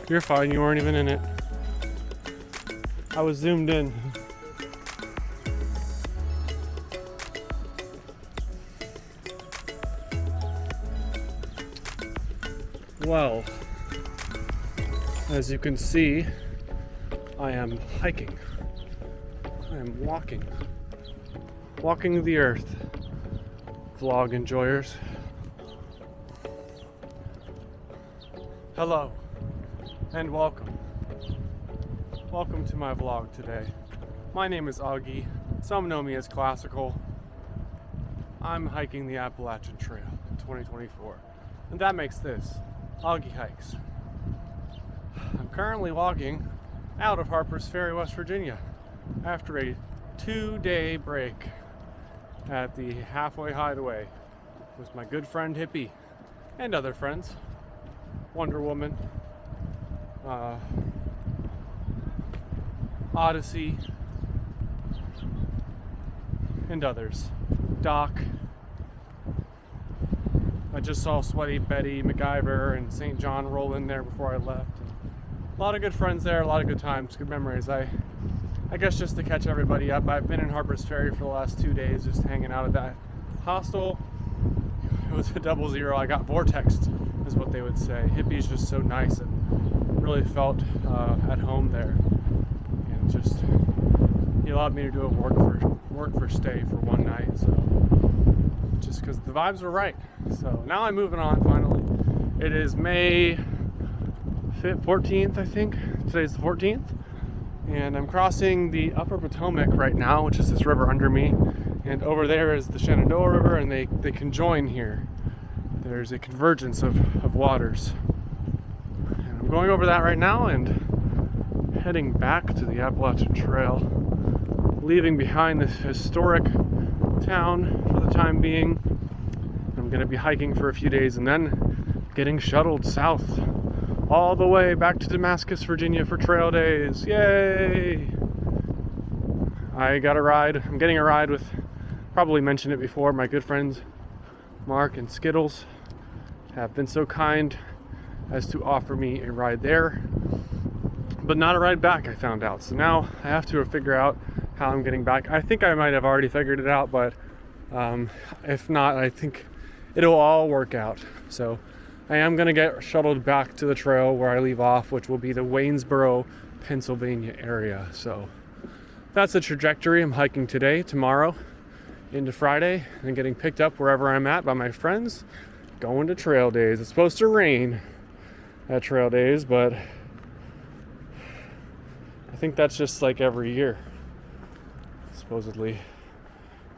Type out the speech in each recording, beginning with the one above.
You're fine, you weren't even in it. I was zoomed in. Well, as you can see, I am hiking. I am walking the earth, vlog enjoyers. Hello and welcome to my vlog today. My name is Augie, some know me as Classical. I'm hiking the Appalachian Trail in 2024, and that makes this Augie Hikes. I'm currently logging out of Harpers Ferry, West Virginia after a 2-day break at the halfway hideaway with my good friend Hippie and other friends, Wonder Woman, Odyssey, and others. Doc. I just saw Sweaty Betty, MacGyver, and St. John roll in there before I left. A lot of good friends there, a lot of good times, good memories. I guess just to catch everybody up, I've been in Harpers Ferry for the last 2 days, just hanging out at that hostel. It was a 00. I got vortexed, is what they would say. Hippie's just so nice and really felt at home there. And just, he allowed me to do a work for stay for one night, so just because the vibes were right. So now I'm moving on finally. It is May 14th, I think. Today's the 14th. And I'm crossing the Upper Potomac right now, which is this river under me. And over there is the Shenandoah River, and they conjoin here. There's a convergence of waters. And I'm going over that right now and heading back to the Appalachian Trail, leaving behind this historic town for the time being. I'm going to be hiking for a few days and then getting shuttled south all the way back to Damascus, Virginia for trail days. Yay! I got a ride. I'm getting a ride with, probably mentioned it before, my good friends Mark and Skittles have been so kind as to offer me a ride there, but not a ride back, I found out. So now I have to figure out how I'm getting back. I think I might have already figured it out, but if not, I think it'll all work out. So I am going to get shuttled back to the trail where I leave off, which will be the Waynesboro, Pennsylvania area. So that's the trajectory. I'm hiking today, tomorrow, into Friday, and getting picked up wherever I'm at by my friends, going to trail days. It's supposed to rain at trail days, but I think that's just like every year, supposedly.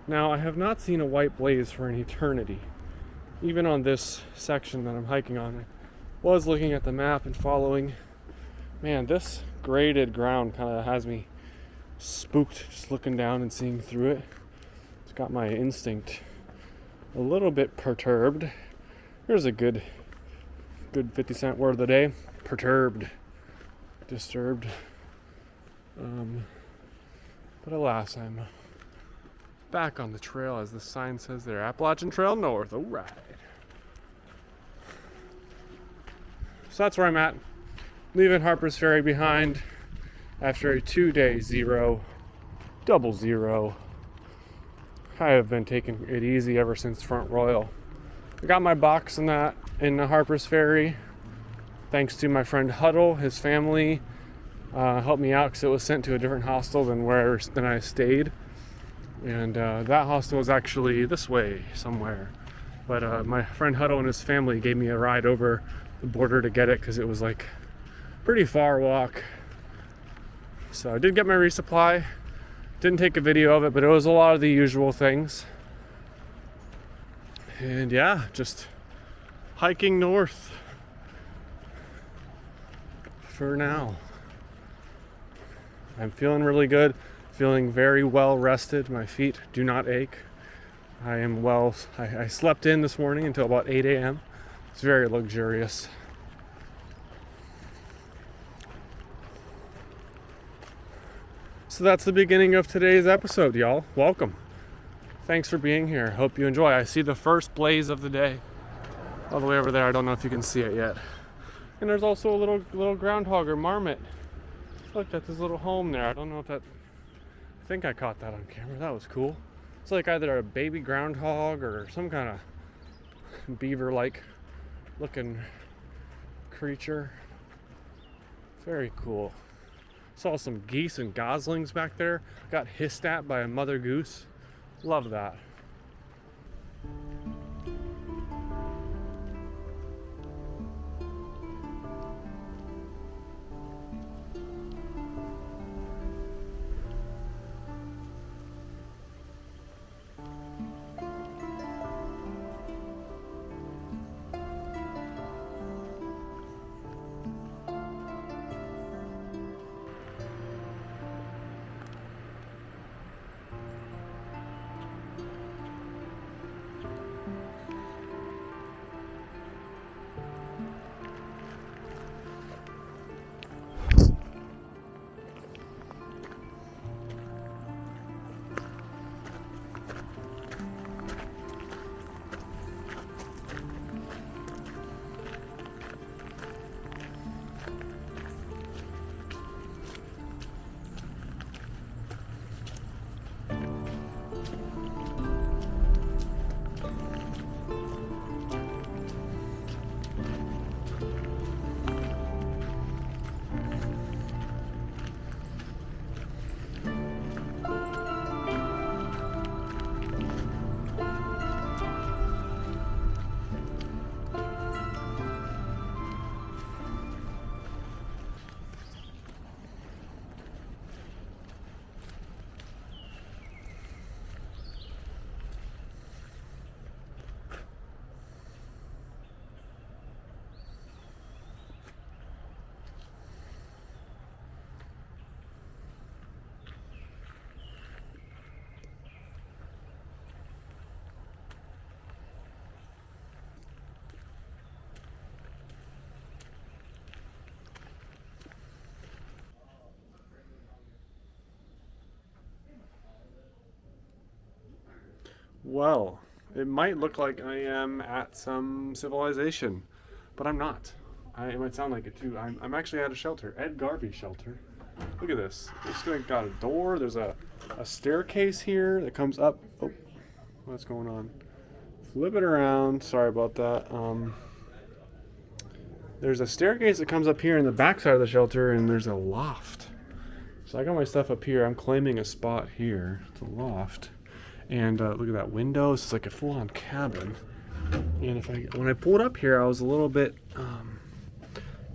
Now, I have not seen a white blaze for an eternity. Even on this section that I'm hiking on, I was looking at the map and following. Man, this graded ground kind of has me spooked just looking down and seeing through it. It's got my instinct a little bit perturbed. Here's a good 50-cent word of the day. Perturbed. Disturbed. But alas, I'm back on the trail, as the sign says there. Appalachian Trail North. All right. So that's where I'm at. Leaving Harpers Ferry behind after a 2-day 00. I have been taking it easy ever since Front Royal. I got my box in the Harpers Ferry. Thanks to my friend Huddle, his family helped me out because it was sent to a different hostel than I stayed. And that hostel was actually this way somewhere. But my friend Huddle and his family gave me a ride over the border to get it because it was like pretty far walk. So I did get my resupply. Didn't take a video of it, but it was a lot of the usual things. And yeah, just hiking north for now. I'm feeling really good. Feeling very well rested. My feet do not ache. I am well. I slept in this morning until about 8 a.m. It's very luxurious. So that's the beginning of today's episode, y'all. Welcome. Thanks for being here. Hope you enjoy. I see the first blaze of the day all the way over there. I don't know if you can see it yet. And there's also a little groundhog or marmot. Look, that's his little home there. I don't know if that, I think I caught that on camera. That was cool. It's like either a baby groundhog or some kind of beaver-like looking creature. Very cool. Saw some geese and goslings back there. Got hissed at by a mother goose. Love that. Well, it might look like I am at some civilization, but I'm not. It might sound like it too. I'm actually at a shelter, Ed Garvey shelter. Look at this. It's got a door. There's a staircase here that comes up. Oh, what's going on? Flip it around. Sorry about that. There's a staircase that comes up here in the back side of the shelter, and there's a loft. So I got my stuff up here. I'm claiming a spot here. It's a loft. And look at that window. It's like a full-on cabin. And when I pulled up here, I was a little bit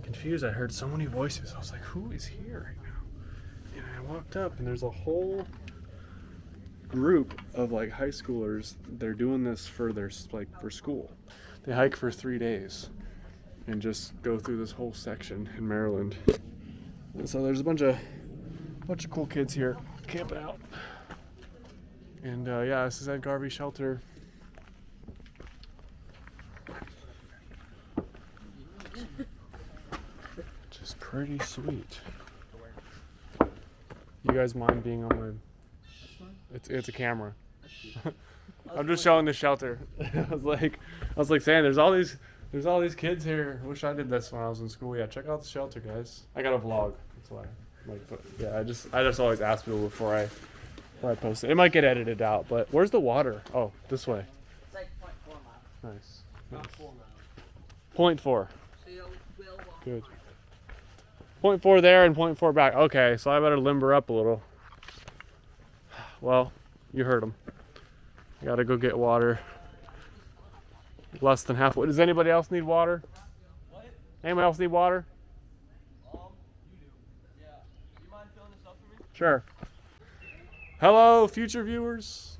confused. I heard so many voices. I was like, "Who is here right now?" And I walked up, and there's a whole group of like high schoolers. They're doing this for for school. They hike for 3 days and just go through this whole section in Maryland. And so there's a bunch of cool kids here camping out. And yeah, this is Ed Garvey shelter. Which is pretty sweet. You guys mind being on my... It's a camera. I'm just showing the shelter. I was like saying, there's all these kids here. I wish I did this when I was in school. Yeah, check out the shelter, guys. I got a vlog. That's why. Yeah, I just always ask people before I post it. It might get edited out, but where's the water? Oh, this way. It's like 0.4 miles. Nice. Not 4 miles. 0.4. So you'll walk. Good. 0.4 there and 0.4 back. Okay, so I better limber up a little. Well, you heard them. I gotta go get water. Less than halfway. Does anybody else need water? What? Anyone else need water? You do. Yeah. Do you mind filling this up for me? Sure. Hello, future viewers.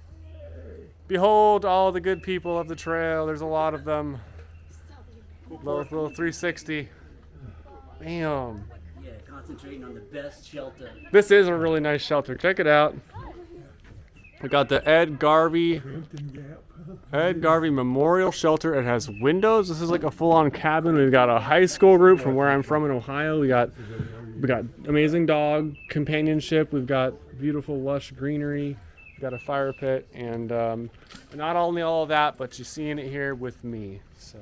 Behold all the good people of the trail. There's a lot of them. Little 360. Bam. Yeah, concentrating on the best shelter. This is a really nice shelter. Check it out. We got the Ed Garvey Memorial Shelter. It has windows. This is like a full-on cabin. We've got a high school group from where I'm from in Ohio. We got amazing dog companionship. We've got beautiful lush greenery. We've got a fire pit, and not only all of that, but you're seeing it here with me. So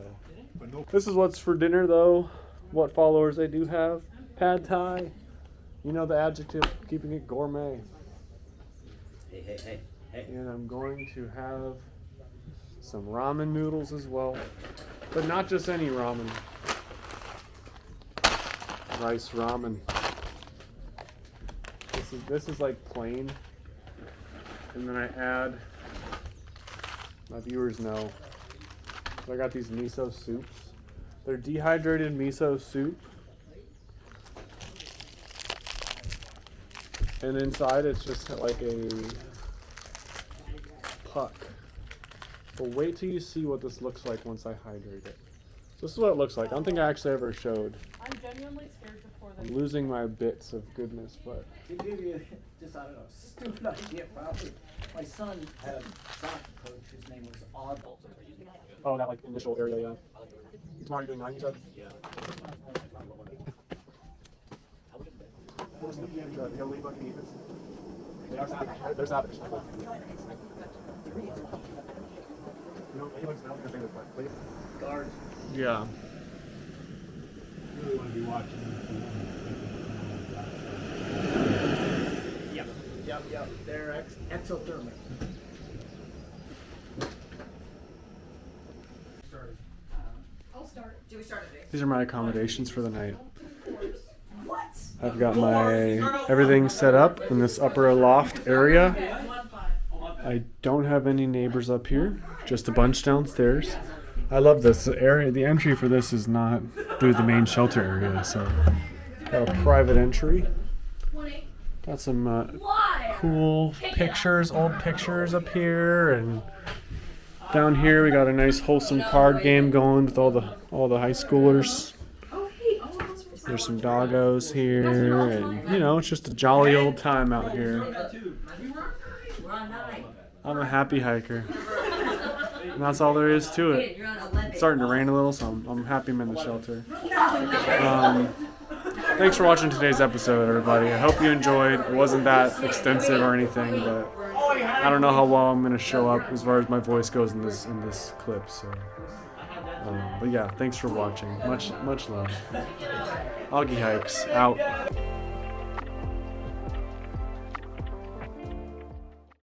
this is what's for dinner, though. what followers I do have. Pad Thai. You know the adjective, keeping it gourmet. Hey. And I'm going to have some ramen noodles as well. But not just any ramen. Rice ramen. This is like plain. And then I add, my viewers know, I got these miso soups. They're dehydrated miso soup. And inside it's just like a puck. But wait till you see what this looks like once I hydrate it. So this is what it looks like. I don't think I actually ever showed. I'm genuinely scared before I'm they. losing my bits of goodness, but To give you just, I don't know, stupid idea probably. My son had a soccer coach, his name was Odd. oh, that like initial area, yeah. Tomorrow you're doing 9, you said? Yeah. There's average. Guards. Yeah. You really want to be watching Yep. They're exothermic. I'll start. Do we start at These are my accommodations for the night. What? I've got my everything set up in this upper loft area. I don't have any neighbors up here, just a bunch downstairs. I love this area. The entry for this is not through the main shelter area, so got a private entry. Got some cool pictures, old pictures up here, and down here we got a nice wholesome card game going with all the high schoolers. There's some doggos here, and you know, it's just a jolly old time out here. I'm a happy hiker, and that's all there is to it. It's starting to rain a little, so I'm happy I'm in the shelter. Thanks for watching today's episode, everybody. I hope you enjoyed. It wasn't that extensive or anything, but I don't know how well I'm gonna show up as far as my voice goes in this clip. So, but yeah, thanks for watching. Much love. Augie Hikes out.